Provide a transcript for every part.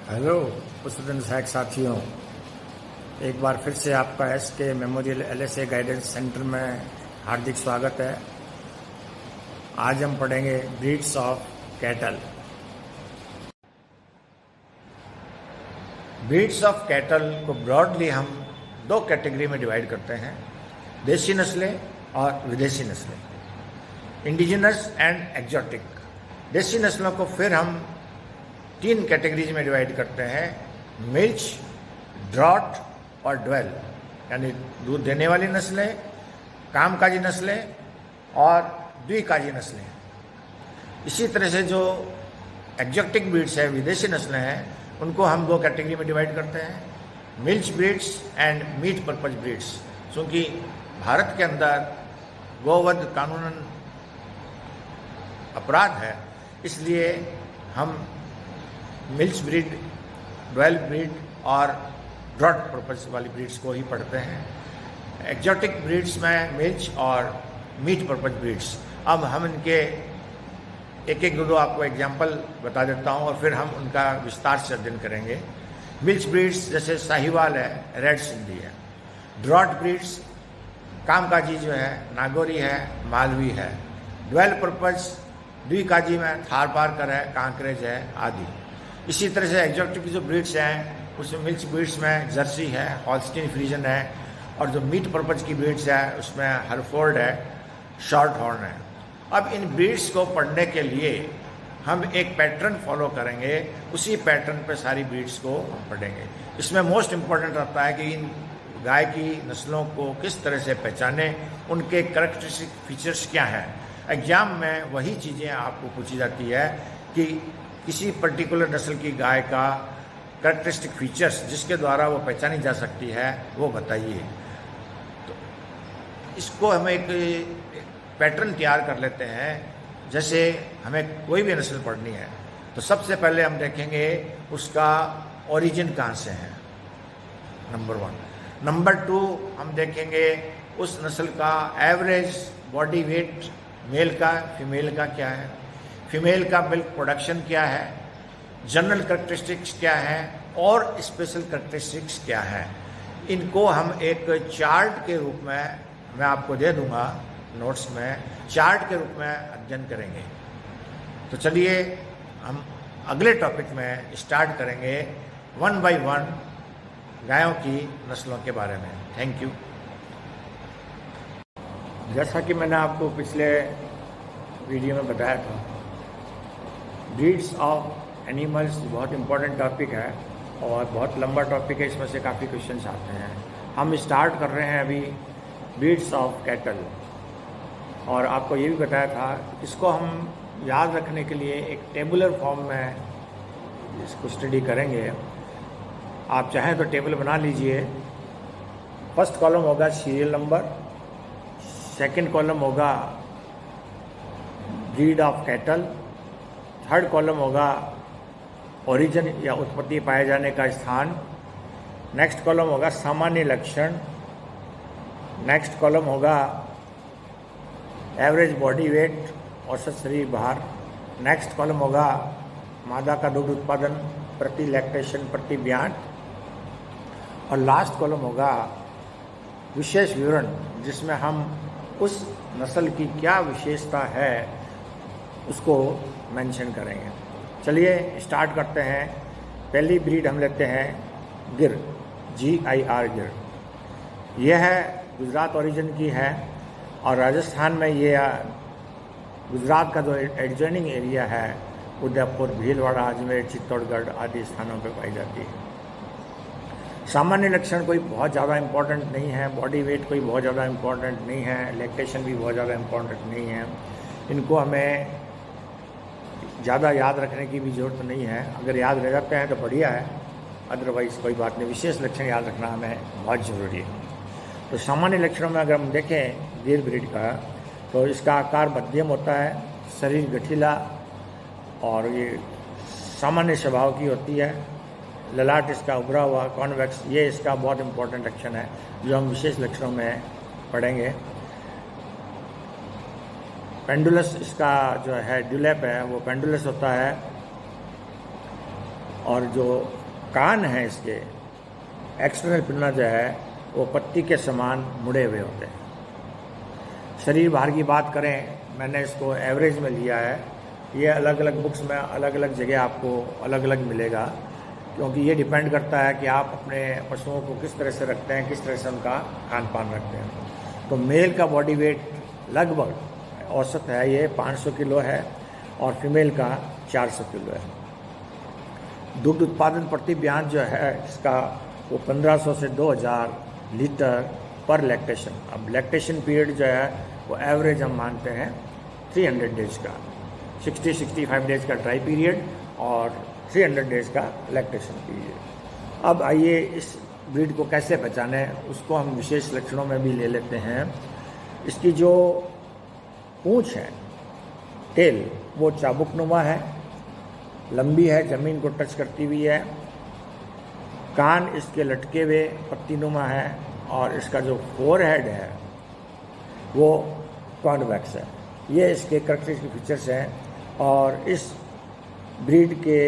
Hello पुष्पचंद्र सहायक साथियों, एक बार फिर से आपका SK memorial LSA guidance centre में हार्दिक स्वागत है। आज हम पढ़ेंगे breeds of cattle. Breeds of cattle को ब्रॉडली हम दो कैटेगरी में डिवाइड करते हैं, देसी नस्लें और विदेशी नस्लें, इंडिजिनस एंड एक्जोटिक। देसी नस्लों को फिर हम तीन कैटेगरीज में डिवाइड करते हैं, मिल्च, ड्रॉट और ड्वेल, यानी दूध देने वाली नस्लें, कामकाजी नस्लें और द्विकाजी नस्लें। इसी तरह से जो एक्जोटिक ब्रीड्स है, विदेशी नस्लें हैं, उनको हम दो कैटेगरी में डिवाइड करते हैं, milch breeds and meat purpose breeds. क्योंकि भारत के अंदर गोवध कानूनन अपराध है, इसलिए हम मिल्च ब्रीड, ड्वेल ब्रीड और ड्रॉट पर्पज वाली ब्रीड्स को ही पढ़ते हैं। एक्जोटिक ब्रीड्स में मिल्च और मीट पर्पज ब्रीड्स। अब हम इनके एक एक दो आपको एग्जाम्पल बता देता हूँ और फिर हम उनका विस्तार से अध्ययन करेंगे। मिल्च ब्रीड्स जैसे साहिवाल है, रेड सिंधी है। ड्रॉट ब्रीड्स कामकाजी जो है, नागौरी है, मालवी है। ड्वेल पर्पज द्विकाजी में थारपारकर है, कांकरेज है आदि। इसी तरह से एक्जोटिक जो ब्रीड्स हैं उसमें मिल्च ब्रीड्स में जर्सी है, हॉल्स्टीन फ्रीजन है, और जो मीट पर्पज की ब्रीड्स है उसमें हरफोर्ड है, शॉर्ट हॉर्न है। अब इन ब्रीड्स को पढ़ने के लिए हम एक पैटर्न फॉलो करेंगे, उसी पैटर्न पे सारी ब्रीड्स को हम पढ़ेंगे। इसमें मोस्ट इम्पॉर्टेंट रहता है कि इन गाय की नस्लों को किस तरह से पहचाने, उनके कैरेक्टरिस्टिक फीचर्स क्या हैं। एग्जाम में वही चीज़ें आपको पूछी जाती है कि किसी पर्टिकुलर नस्ल की गाय का कैरेक्टरिस्टिक फीचर्स जिसके द्वारा वो पहचानी जा सकती है वो बताइए। तो इसको हम एक पैटर्न तैयार कर लेते हैं। जैसे हमें कोई भी नस्ल पढ़नी है तो सबसे पहले हम देखेंगे उसका ओरिजिन कहाँ से है, नंबर 1। नंबर 2 हम देखेंगे उस नस्ल का एवरेज बॉडी वेट, मेल का फीमेल का क्या है, फीमेल का मिल्क प्रोडक्शन क्या है, जनरल कैरेक्टरिस्टिक्स क्या है और स्पेशल कैरेक्टरिस्टिक्स क्या है। इनको हम एक चार्ट के रूप में मैं आपको दे दूंगा नोट्स में, चार्ट के रूप में अध्ययन करेंगे। तो चलिए हम अगले टॉपिक में स्टार्ट करेंगे 1 by 1 गायों की नस्लों के बारे में। Thank you. जैसा कि मैंने आपको पिछले वीडियो में बताया था, ब्रीड्स ऑफ एनिमल्स बहुत इम्पोर्टेंट टॉपिक है और बहुत लंबा टॉपिक है, इसमें से काफ़ी क्वेश्चंस आते हैं। हम स्टार्ट कर रहे हैं अभी ब्रीड्स ऑफ कैटल, और आपको ये भी बताया था इसको हम याद रखने के लिए एक टेबुलर फॉर्म में इसको स्टडी करेंगे। आप चाहें तो टेबल बना लीजिए। फर्स्ट कॉलम होगा सीरियल नंबर, सेकंड कॉलम होगा breed of cattle, third column होगा ओरिजिन या उत्पत्ति पाए जाने का स्थान, नेक्स्ट कॉलम होगा सामान्य लक्षण, नेक्स्ट कॉलम होगा एवरेज बॉडी वेट, औसत शरीर भार, नेक्स्ट कॉलम होगा मादा का दूध उत्पादन प्रति लैक्टेशन प्रति ब्याज, और लास्ट कॉलम होगा विशेष विवरण, जिसमें हम उस नस्ल की क्या विशेषता है उसको मेंशन करेंगे। चलिए स्टार्ट करते हैं। पहली ब्रीड हम लेते हैं गिर, GIR गिर। यह है गुजरात ओरिजिन की है और राजस्थान में ये गुजरात का जो एडजॉइनिंग एरिया है उदयपुर, भीलवाड़ा, अजमेर, चित्तौड़गढ़ आदि स्थानों पर पाई जाती है। सामान्य लक्षण कोई बहुत ज़्यादा इम्पोर्टेंट नहीं है, बॉडी वेट कोई बहुत ज़्यादा इम्पोर्टेंट नहीं है, लैक्टेशन भी बहुत ज़्यादा इम्पोर्टेंट नहीं है। इनको हमें ज़्यादा याद रखने की भी ज़रूरत नहीं है। अगर याद रह जाते हैं तो बढ़िया है, अदरवाइज़ कोई बात नहीं। विशेष लक्षण याद रखना हमें बहुत ज़रूरी है। तो सामान्य लक्षणों में अगर हम देखें गिर ब्रीड का, तो इसका आकार मध्यम होता है, शरीर गठीला और ये सामान्य स्वभाव की होती है। ललाट इसका उभरा हुआ कॉन्वेक्स, ये इसका बहुत इंपॉर्टेंट लक्षण है जो हम विशेष लक्षणों में पढ़ेंगे। पेंडुलस इसका जो है ड्यूलैप है वो पेंडुलस होता है, और जो कान है इसके एक्सटर्नल पिन्ना जो है वो पत्ती के समान मुड़े हुए होते हैं। शरीर भार की बात करें, मैंने इसको एवरेज में लिया है। ये अलग अलग बुक्स में अलग अलग जगह आपको अलग अलग मिलेगा, क्योंकि ये डिपेंड करता है कि आप अपने पशुओं को किस तरह से रखते हैं, किस तरह से उनका खान पान रखते हैं। तो मेल का बॉडी वेट लगभग औसत है ये 500 किलो है और फीमेल का 400 किलो है। दुग्ध उत्पादन प्रति ब्याज जो है इसका वो 1500 से 2000 लीटर पर लैक्टेशन। अब लैक्टेशन पीरियड जो है वो एवरेज हम मानते हैं 300 डेज का, 60-65 डेज का ड्राई पीरियड और 300 डेज का लैक्टेशन पीरियड। अब आइए इस ब्रीड को कैसे पहचाने, उसको हम विशेष लक्षणों में भी ले लेते हैं। इसकी जो पूँछ है, टेल, वो चाबुकनुमा है, लंबी है, ज़मीन को टच करती हुई है। कान इसके लटके हुए पत्तीनुमा है और इसका जो फोरहेड है वो कॉन्वेक्स है। ये इसके कैरेक्टरिस्टिक फीचर्स हैं और इस ब्रीड के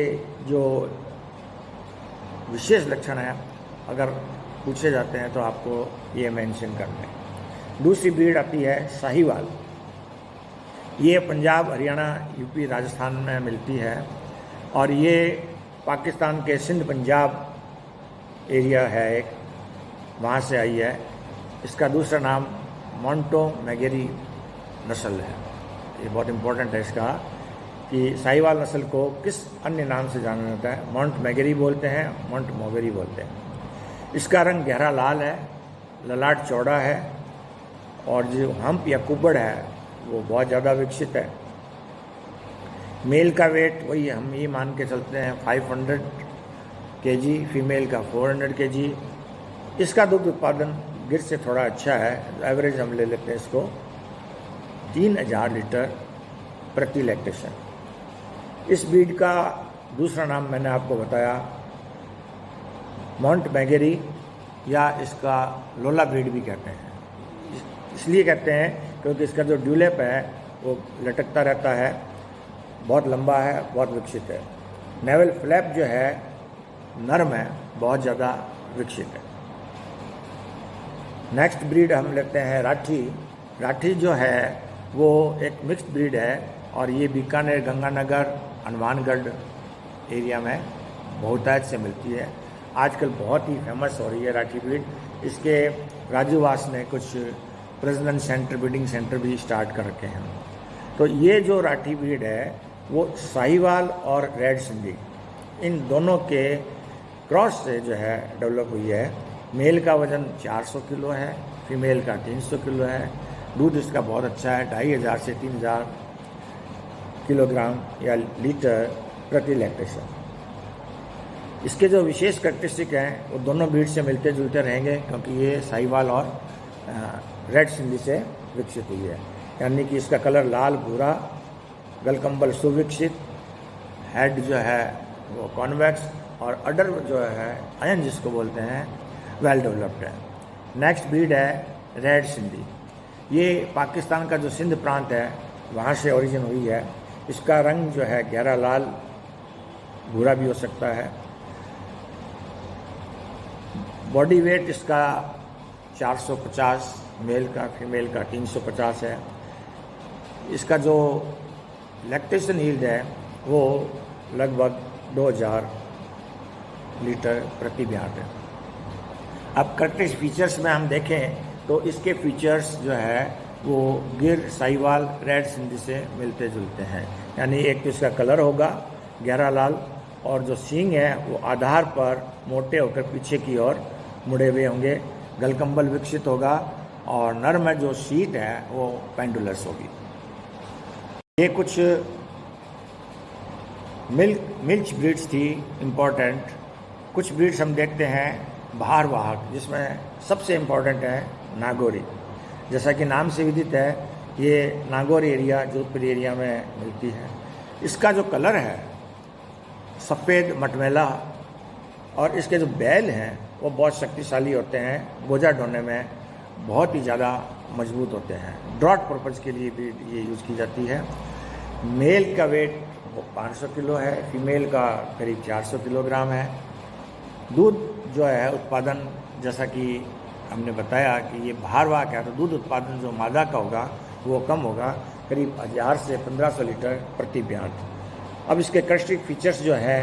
जो विशेष लक्षण हैं अगर पूछे जाते हैं तो आपको ये मेंशन करना है। दूसरी ब्रीड आती है साहिवाल। ये पंजाब, हरियाणा, यूपी, राजस्थान में मिलती है और ये पाकिस्तान के सिंध पंजाब एरिया है एक, वहाँ से आई है। इसका दूसरा नाम मोंटो मैगेरी नस्ल है। ये बहुत इम्पोर्टेंट है इसका कि साहिवाल नस्ल को किस अन्य नाम से जाना जाता है। मोंट मैगेरी बोलते हैं, मोंट मोगेरी बोलते हैं। इसका रंग गहरा लाल है, ललाट चौड़ा है और जो हम्प या कुबड़ है वो बहुत ज़्यादा विकसित है। मेल का वेट वही हम ये मान के चलते हैं 500 kg, फीमेल का 400 kg। इसका दुग्ध उत्पादन गिर से थोड़ा अच्छा है, एवरेज हम ले लेते हैं इसको 3000 लीटर प्रति लैक्टेशन। इस ब्रीड का दूसरा नाम मैंने आपको बताया मोंट मैगेरी या इसका लोला ब्रीड भी कहते हैं। इसलिए कहते हैं क्योंकि इसका जो ड्यूलेप है वो लटकता रहता है, बहुत लंबा है, बहुत विकसित है। नेवल फ्लैप जो है नरम है, बहुत ज़्यादा विकसित है। नेक्स्ट ब्रीड हम लेते हैं राठी। राठी जो है वो एक मिक्स्ड ब्रीड है और ये बीकानेर, गंगानगर, हनुमानगढ़ एरिया में बहुतायत से मिलती है। आजकल बहुत ही फेमस हो रही है राठी ब्रीड। इसके राजूवास ने कुछ प्रजनन सेंटर, ब्रीडिंग सेंटर भी स्टार्ट कर रखे हैं। तो ये जो राठी ब्रीड है वो साहिवाल और रेड सिंधी इन दोनों के क्रॉस से जो है डेवलप हुई है। मेल का वज़न 400 किलो है, फीमेल का 300 किलो है। दूध इसका बहुत अच्छा है, 2500 से 3000 किलोग्राम या लीटर प्रति लैक्टेशन। इसके जो विशेष कैरेक्टरिस्टिक हैं वो दोनों ब्रीड से मिलते जुलते रहेंगे, क्योंकि ये साहिवाल और रेड सिंधी से विकसित हुई है। यानी कि इसका कलर लाल भूरा, गलकंबल सुविकसित, हेड जो है वो कॉन्वेक्स और अडर जो है अयन जिसको बोलते हैं वेल डेवलप्ड है। नेक्स्ट ब्रीड है रेड सिंधी। ये पाकिस्तान का जो सिंध प्रांत है वहाँ से ओरिजिन हुई है। इसका रंग जो है गहरा लाल भूरा भी हो सकता है। बॉडी वेट इसका 450 मेल का, फीमेल का 350 है। इसका जो लैक्टेशन यील्ड है वो लगभग 2000 लीटर प्रति ब्याज है। अब कैरेक्टरिस्टिक फीचर्स में हम देखें तो इसके फीचर्स जो है वो गिर, साहिवाल, रेड सिंधी से मिलते जुलते हैं। यानी एक तो इसका कलर होगा गहरा लाल और जो सींग है वो आधार पर मोटे होकर पीछे की ओर मुड़े हुए होंगे। गलकंबल विकसित होगा और नर में जो सीट है वो पेंडुलस होगी। ये कुछ मिल्च ब्रीड्स थी इम्पोर्टेंट। कुछ ब्रीड्स हम देखते हैं बाहर वाहक, जिसमें सबसे इम्पोर्टेंट है नागौरी। जैसा कि नाम से विदित है ये नागौर एरिया, जोधपुर एरिया में मिलती है। इसका जो कलर है सफ़ेद मटमैला और इसके जो बैल हैं वो बहुत शक्तिशाली होते हैं, बोझा ढोने में बहुत ही ज़्यादा मजबूत होते हैं। ड्रॉट पर्पज़ के लिए भी ये यूज़ की जाती है। मेल का वेट वो 500 किलो है, फीमेल का करीब 400 किलोग्राम है। दूध जो है उत्पादन, जैसा कि हमने बताया कि ये भारवाहक है, तो दूध उत्पादन जो मादा का होगा वो कम होगा, करीब 1000 से 1500 लीटर प्रति ब्यात। अब इसके कैरेक्टरिस्टिक फीचर्स जो है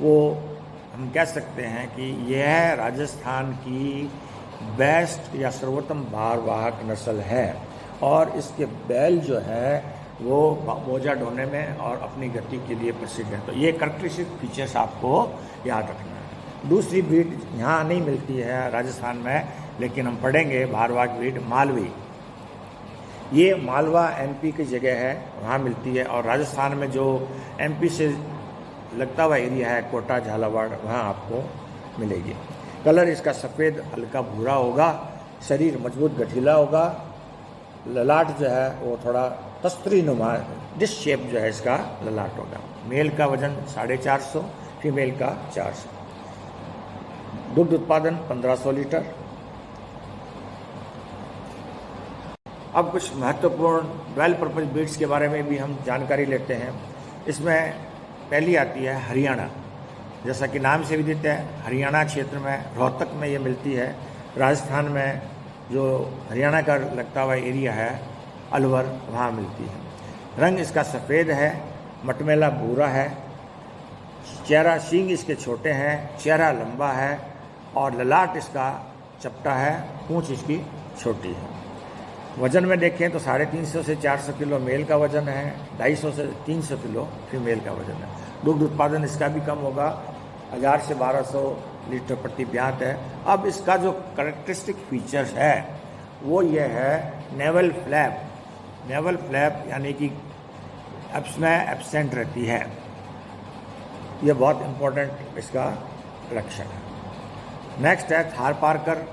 वो हम कह सकते हैं कि यह राजस्थान की बेस्ट या सर्वोत्तम भारवाहक नस्ल है, और इसके बैल जो है वो बोझा ढोने में और अपनी गति के लिए प्रसिद्ध है। तो ये कैरेक्टरिस्टिक फीचर्स आपको याद रखना है। दूसरी ब्रीड यहाँ नहीं मिलती है राजस्थान में, लेकिन हम पढ़ेंगे भारवाहक ब्रीड मालवी। ये मालवा एमपी की जगह है, वहाँ मिलती है, और राजस्थान में जो एमपी से लगता हुआ एरिया है कोटा झालावाड़, वहाँ आपको मिलेगी। कलर इसका सफ़ेद हल्का भूरा होगा, शरीर मजबूत गठीला होगा, ललाट जो है वो थोड़ा तस्तरी नुमा डिश शेप जो है इसका ललाट होगा। मेल का वजन 450, फीमेल का 400। दुग्ध उत्पादन 1500 लीटर। अब कुछ महत्वपूर्ण ड्वेल पर्पज ब्रीड्स के बारे में भी हम जानकारी लेते हैं। इसमें पहली आती है हरियाणा। जैसा कि नाम से भी देते हैं, हरियाणा क्षेत्र में रोहतक में ये मिलती है। राजस्थान में जो हरियाणा का लगता हुआ एरिया है अलवर, वहाँ मिलती है। रंग इसका सफ़ेद है, मटमैला भूरा है, चेहरा सींग इसके छोटे हैं, चेहरा लंबा है, और ललाट इसका चपटा है, पूँछ इसकी छोटी है। वज़न में देखें तो 350 से 400 किलो मेल का वज़न है, 250 से 300 किलो फीमेल का वज़न है। दुग्ध उत्पादन इसका भी कम होगा, 1000 से 1200 लीटर प्रति ब्यात है। अब इसका जो कैरेक्टरिस्टिक फीचर्स है वो ये है नेवल फ्लैप। नेवल फ्लैप यानी कि इसमें एब्सेंट रहती है, ये बहुत इम्पोर्टेंट इसका लक्षण है। नेक्स्ट है थार पारकर।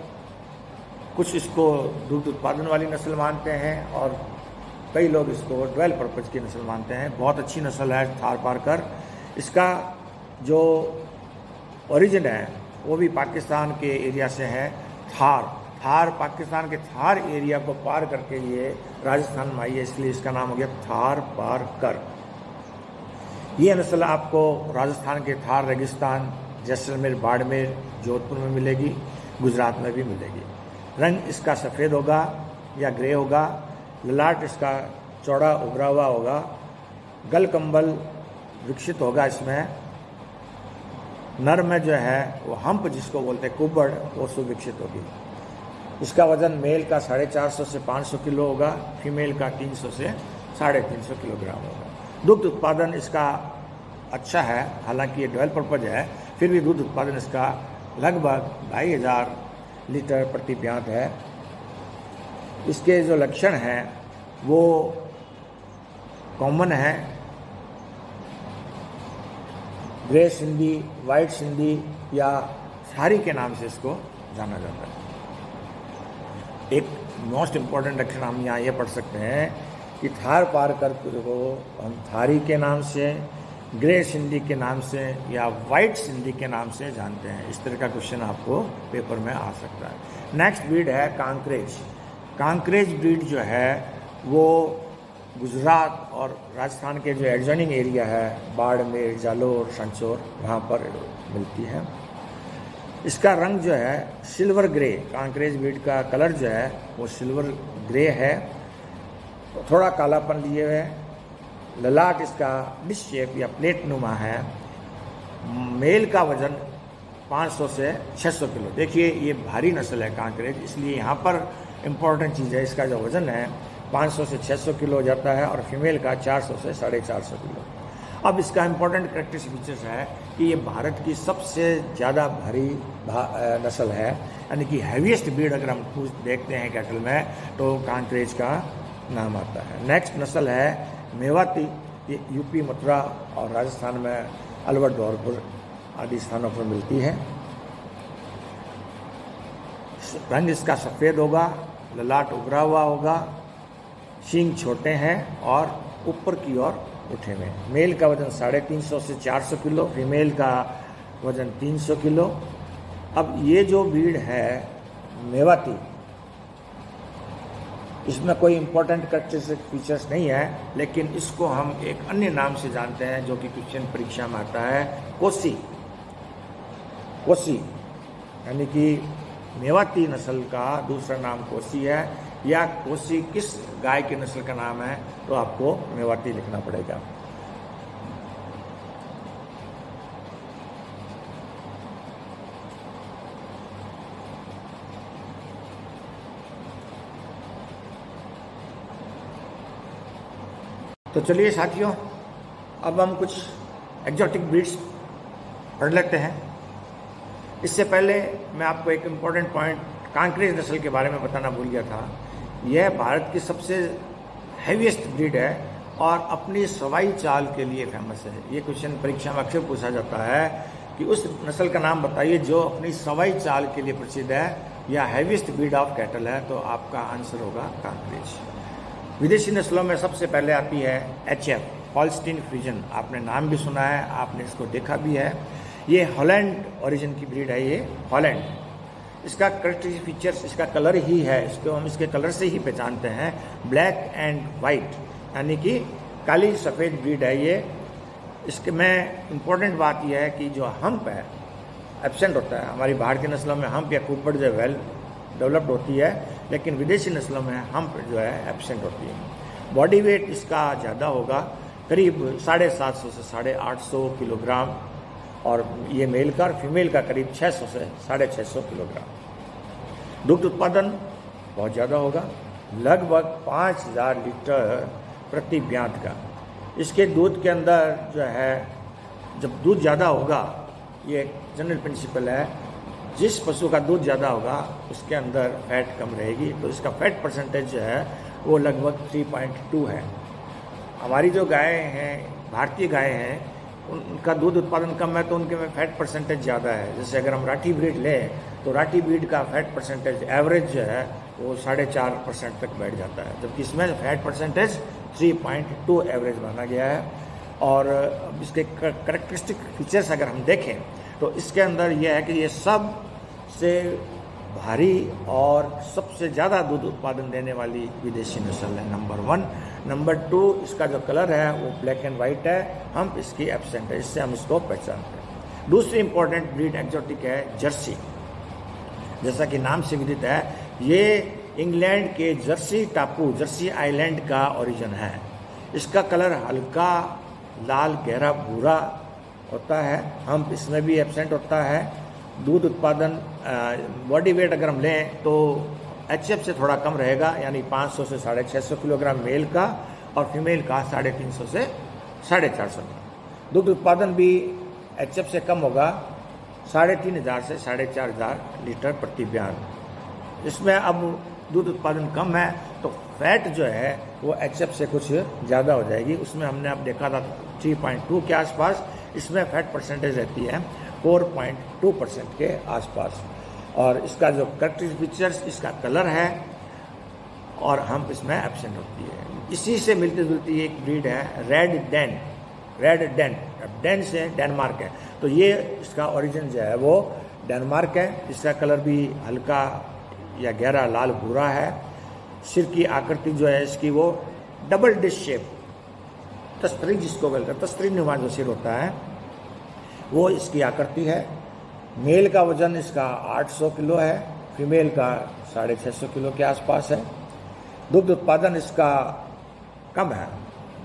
कुछ इसको दूध उत्पादन वाली नस्ल मानते हैं और कई लोग इसको ड्वेल पर्पज की नस्ल मानते हैं। बहुत अच्छी नस्ल है थार पारकर। इसका जो ओरिजिन है वो भी पाकिस्तान के एरिया से है। थार पाकिस्तान के थार एरिया को पार करके ये राजस्थान में आई है, इसलिए इसका नाम हो गया थार पारकर। ये नस्ल आपको राजस्थान के थार रेगिस्तान, जैसलमेर, बाड़मेर, जोधपुर में मिलेगी, गुजरात में भी मिलेगी। रंग इसका सफ़ेद होगा या ग्रे होगा, ललाट इसका चौड़ा उभरा हुआ होगा, गल कंबल विकसित होगा इसमें। नर में जो है वो हम्प जिसको बोलते हैं कुबड़, वो सुविकसित होगी। इसका वज़न मेल का 450 से 500 किलो होगा, फीमेल का 300 से 350 किलोग्राम होगा। दुग्ध उत्पादन इसका अच्छा है, हालांकि ये ड्वेल पर्पज है, फिर भी दूध उत्पादन इसका लगभग 2500 लीटर प्रति ब्यात है। इसके जो लक्षण हैं वो कॉमन है, ग्रे सिंधी, वाइट सिंधी या सारी के नाम से इसको जाना जाता है। एक मोस्ट इम्पॉर्टेंट लक्षण हम यहाँ ये पढ़ सकते हैं कि थार पारकर को हम थारी के नाम से, ग्रे सिंधी के नाम से या वाइट सिंधी के नाम से जानते हैं। इस तरह का क्वेश्चन आपको पेपर में आ सकता है। नेक्स्ट ब्रीड है कांकरेज। कांकरेज ब्रीड जो है वो गुजरात और राजस्थान के जो एडजॉइनिंग एरिया है, बाड़मेर, जालोर, संचोर, वहाँ पर मिलती है। इसका रंग जो है सिल्वर ग्रे, कांकरेज ब्रीड का कलर जो है वो सिल्वर ग्रे है, थोड़ा कालापन लिए हुए। ललाट इसका डिश शेप या प्लेट नुमा है। मेल का वजन 500 से 600 किलो। देखिए ये भारी नस्ल है कांकरेज, इसलिए यहाँ पर इम्पॉर्टेंट चीज़ है, इसका जो वज़न है 500 से 600 किलो हो जाता है और फीमेल का 400 से 450 किलो। अब इसका इम्पोर्टेंट कैरेक्टरिस्टिक फीचर्स है कि ये भारत की सबसे ज़्यादा भारी नस्ल है, यानी कि हैवीएस्ट ब्रीड अगर हम देखते हैं कैटल में तो कांकरेज का नाम आता है। नेक्स्ट नस्ल है मेवाती। ये यूपी, मथुरा और राजस्थान में अलवर, धौलपुर आदि स्थानों पर मिलती है। रंग इसका सफ़ेद होगा, ललाट उभरा हुआ होगा, सींग छोटे हैं और ऊपर की ओर उठे हुए। मेल का वजन 350 से 400 किलो, फीमेल का वजन 300 किलो। अब ये जो ब्रीड है मेवाती, इसमें कोई इम्पोर्टेंट कैरेक्टरिस्टिक फीचर्स नहीं है, लेकिन इसको हम एक अन्य नाम से जानते हैं जो कि क्वेश्चन परीक्षा में आता है, कोसी। कोसी यानी कि मेवाती नस्ल का दूसरा नाम कोसी है, या कोसी किस गाय की नस्ल का नाम है, तो आपको मेवाती लिखना पड़ेगा। तो चलिए साथियों, अब हम कुछ एग्जॉटिक ब्रीड्स पढ़ लेते हैं। इससे पहले मैं आपको एक इम्पॉर्टेंट पॉइंट कांकरेज नस्ल के बारे में बताना भूल गया था। यह भारत की सबसे हैवीएस्ट ब्रीड है और अपनी सवाई चाल के लिए फेमस है। ये क्वेश्चन परीक्षा में अक्सर पूछा जाता है कि उस नस्ल का नाम बताइए जो अपनी सवाई चाल के लिए प्रसिद्ध है या हैवीएस्ट ब्रीड ऑफ कैटल है, तो आपका आंसर होगा कांकरेज। विदेशी नस्लों में सबसे पहले आती है HF, हॉल्स्टीन फ्रीजन। आपने नाम भी सुना है, आपने इसको देखा भी है। ये हॉलैंड ओरिजिन की ब्रीड है, ये हॉलैंड। इसका करेक्टरिस्टिक फीचर्स इसका कलर ही है, इसको हम इसके कलर से ही पहचानते हैं, ब्लैक एंड वाइट, यानी कि काली सफ़ेद ब्रीड है ये। इसके में इम्पोर्टेंट बात यह है कि जो हम्प है एब्सेंट होता है। हमारी भारतीय नस्लों में हम्प या कुप्पड़ जो वेल डेवलप्ड होती है, लेकिन विदेशी नस्लों में हम्प जो है एब्सेंट होती है। बॉडी वेट इसका ज़्यादा होगा, करीब 750 से 850 किलोग्राम, और ये मेल का और फीमेल का करीब 600 से 650 किलोग्राम। दुग्ध उत्पादन बहुत ज़्यादा होगा, लगभग 5000 लीटर प्रति ब्यात का। इसके दूध के अंदर जो है, जब दूध ज़्यादा होगा, ये जनरल प्रिंसिपल है, जिस पशु का दूध ज़्यादा होगा उसके अंदर फैट कम रहेगी, तो इसका फैट परसेंटेज जो है वो लगभग 3.2 है। हमारी जो गाय हैं, भारतीय गाय हैं, उनका दूध उत्पादन कम है तो उनके में फैट परसेंटेज ज़्यादा है। जैसे अगर हम राठी ब्रीड लें तो राठी ब्रीड का फैट परसेंटेज एवरेज जो है वो 4.5% तक बैठ जाता है, जबकि इसमें फैट परसेंटेज 3.2 एवरेज माना गया है। और इसके करेक्टरिस्टिक फीचर्स अगर हम देखें तो इसके अंदर यह है कि ये सबसे भारी और सबसे ज़्यादा दूध उत्पादन देने वाली विदेशी नस्ल है, नंबर 1। नंबर 2, इसका जो कलर है वो ब्लैक एंड वाइट है, हम इसकी एब्सेंट है, इससे हम इसको पहचानते हैं। दूसरी इंपॉर्टेंट ब्रीड एक्जोटिक है जर्सी। जैसा कि नाम से विदित है, ये इंग्लैंड के जर्सी टापू, जर्सी आइलैंड का ओरिजिन है। इसका कलर हल्का लाल गहरा भूरा होता है, हम इसमें भी एब्सेंट होता है। दूध उत्पादन बॉडी वेट अगर हम लें तो HF से थोड़ा कम रहेगा, यानी 500 से 650 किलोग्राम मेल का और फीमेल का 350 से 450 ग्राम। दुग्ध उत्पादन भी HF से कम होगा, 3500 से 4500 लीटर प्रति ब्यात। इसमें अब दूध उत्पादन कम है तो फैट जो है वो HF से कुछ ज़्यादा हो जाएगी। उसमें हमने अब देखा था 3.2 के आसपास, इसमें फैट परसेंटेज रहती है 4.2% के आसपास। और इसका जो करेक्टरिस्टिक फीचर्स, इसका कलर है और हम इसमें एब्सेंट होती है। इसी से मिलती जुलती एक ब्रीड है red Dane. Red Dane, Dane से डेनमार्क है, तो ये इसका ओरिजिन जो है वो डेनमार्क है। इसका कलर भी हल्का या गहरा लाल भूरा है। सिर की आकृति जो है इसकी वो डबल डिश शेप, तस्तरी जिसको बोलते हैं, तस्तरी नुमा जो सिर होता है वो इसकी आकृति है। मेल का वजन इसका 800 किलो है, फीमेल का 650 किलो के आसपास है। दुग्ध उत्पादन इसका कम है,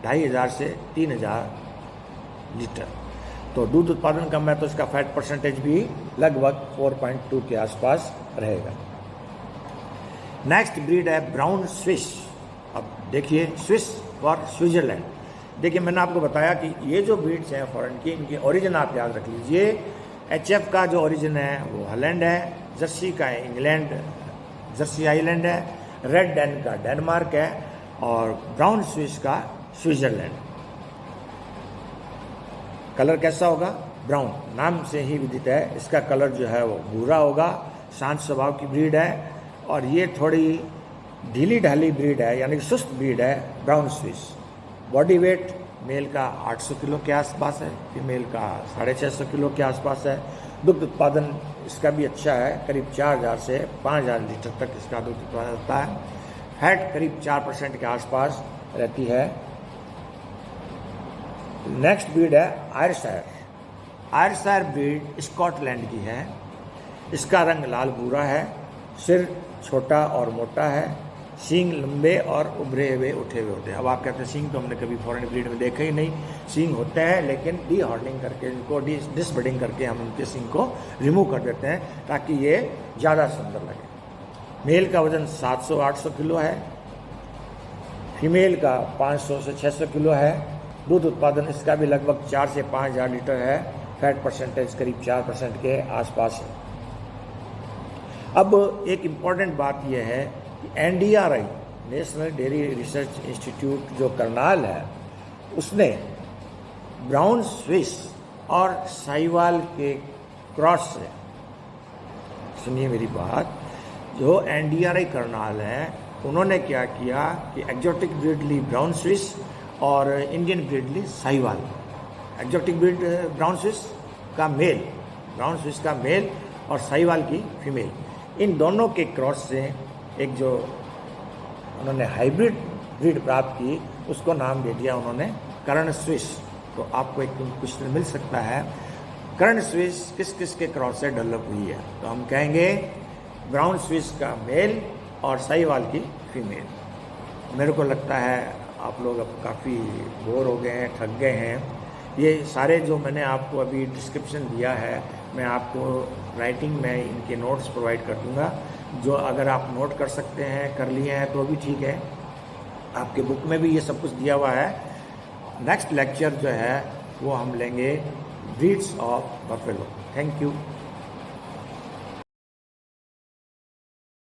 2500 से 3000 लीटर। तो दूध उत्पादन कम है तो इसका फैट परसेंटेज भी लगभग 4.2 के आसपास रहेगा। नेक्स्ट ब्रीड है ब्राउन स्विस। अब देखिए, स्विस फॉर स्विट्जरलैंड। देखिए, मैंने आपको बताया कि ये जो ब्रीड्स हैं फॉरेन की, इनके ओरिजिन आप याद रख लीजिए। HF का जो ओरिजिन है वो हॉलैंड है, जर्सी का इंग्लैंड जर्सी आइलैंड है, रेड डेन का डेनमार्क है और ब्राउन स्विस का स्विट्जरलैंड। कलर कैसा होगा? ब्राउन, नाम से ही विदित है। इसका कलर जो है वो भूरा होगा। शांत स्वभाव की ब्रीड है और ये थोड़ी ढीली ढाली ब्रीड है, यानी सुस्त ब्रीड है brown Swiss. Body weight male का 800 किलो के आसपास है, फीमेल का 650 किलो के आसपास है। दुग्ध उत्पादन इसका भी अच्छा है, करीब 4000 से 5000 लीटर तक इसका दुग्ध उत्पादन होता है। फैट करीब 4% के आसपास रहती है। नेक्स्ट ब्रीड है आयरशायर। आयरशायर ब्रीड स्कॉटलैंड की है। इसका रंग लाल भूरा है, सिर छोटा और मोटा है, सींग लंबे और उभरे हुए उठे हुए होते हैं। अब आप कहते हैं सींग तो हमने कभी फॉरेन ब्रीड में देखा ही नहीं। सींग होते हैं, लेकिन डी हॉर्निंग करके इनको डिसबडिंग करके हम उनके सींग को रिमूव कर देते हैं ताकि ये ज़्यादा सुंदर लगे। मेल का वज़न 700-800 किलो है, फीमेल का 500 से 600 किलो है। दूध उत्पादन इसका भी लगभग 4 से 5 हज़ार लीटर है। फैट परसेंटेज करीब 4% के आसपास है। अब एक इम्पॉर्टेंट बात यह है कि NDRI national dairy research institute जो करनाल है, उसने ब्राउन स्विस और साहिवाल के क्रॉस से, सुनिए मेरी बात, जो NDRI करनाल है उन्होंने क्या किया कि एक्जोटिक ब्रीड ली ब्राउन स्विस और इंडियन ब्रीड ली Sahiwal. Exotic breed brown Swiss का मेल और साहिवाल की फीमेल, इन दोनों के क्रॉस से एक जो उन्होंने हाइब्रिड ब्रीड प्राप्त की, उसको नाम दे दिया उन्होंने कर्ण स्विस। तो आपको एक क्वेश्चन मिल सकता है, कर्ण स्विस किस किस के क्रॉस से डेवलप हुई है? तो हम कहेंगे ब्राउन स्विस का मेल और साहिवाल की फीमेल। मेरे को लगता है आप लोग अब काफ़ी बोर हो गए हैं, थक गए हैं। ये सारे जो मैंने आपको अभी डिस्क्रिप्शन दिया है, मैं आपको राइटिंग में इनके नोट्स प्रोवाइड कर दूंगा। जो अगर आप नोट कर सकते हैं, कर लिए हैं तो भी ठीक है। आपके बुक में भी ये सब कुछ दिया हुआ है। नेक्स्ट लेक्चर जो है वो हम लेंगे breeds of buffalo. Thank you.